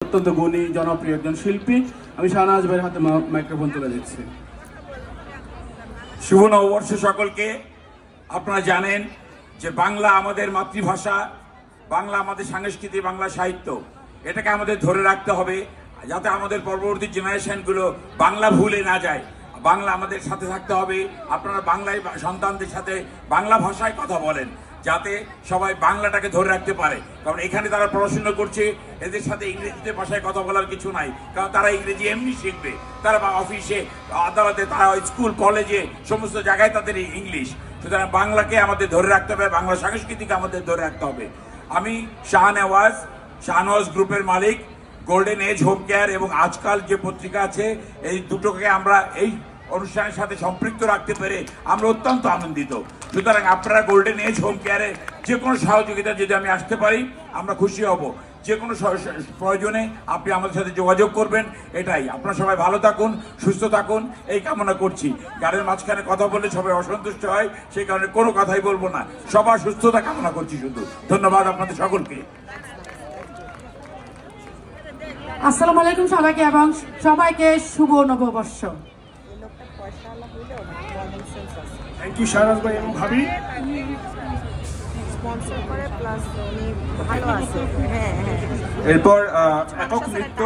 অত্যন্ত গুণী জনপ্রিয় একজন শিল্পী। আমি শাহনাজ ভাইয়ের হাতে মাইক্রোফোন তুলে দিচ্ছি। শুভ নববর্ষ সকলকে। আপনারা জানেন যে বাংলা আমাদের মাতৃভাষা, বাংলা আমাদের সংস্কৃতি, বাংলা সাহিত্য, এটাকে আমাদের ধরে রাখতে হবে যাতে আমাদের পরবর্তী জেনারেশনগুলো বাংলা ভুলে না যায়। বাংলা আমাদের সাথে থাকতে হবে। আপনারা বাংলায় সন্তানদের সাথে বাংলা ভাষায় কথা বলেন যাতে সবাই বাংলাটাকে ধরে রাখতে পারে, কারণ এখানে তারা পড়াশোনা করছে, এদের সাথে ইংরেজিতে ভাষায় কথা বলার কিছু নাই, কারণ তারা ইংরেজি এমনি শিখবে। তারা অফিসে, আদালতে, তারা ইস্কুল, কলেজে, সমস্ত জায়গায় তাদের ইংলিশ। সুতরাং বাংলাকে আমাদের ধরে রাখতে হবে, বাংলা সংস্কৃতিকে আমাদের ধরে রাখতে হবে। আমি শাহনওয়াজ গ্রুপের মালিক, গোল্ডেন এজ হোম কেয়ার এবং আজকাল যে পত্রিকা আছে, এই দুটোকে আমরা এই অনুষ্ঠানের সাথে সম্পৃক্ত রাখতে পেরে আমরা অত্যন্ত আনন্দিত। সুতরাং আপনারা গোল্ডেন এজ হোম কেয়ারে যে কোনো সহযোগিতা যদি আমি আসতে পারি আমরা খুশি হব। যে কোনো প্রয়োজনে আপনি আমাদের সাথে যোগাযোগ করবেন। এটাই। আপনারা সবাই ভালো থাকুন, সুস্থ থাকুন, এই কামনা করছি। গানের মাঝখানে কথা বললে সবাই অসন্তুষ্ট হয়, সেই কারণে কোনো কথাই বলবো না। সবার সুস্থতা কামনা করছি শুধু। ধন্যবাদ আপনাদের সকলকে। আসসালামু আলাইকুম সবাইকে এবং সবাইকে শুভ নববর্ষ। থ্যাংক ইউ শাহনাজ ভাই এবং ভাবি। এরপর একক নৃত্য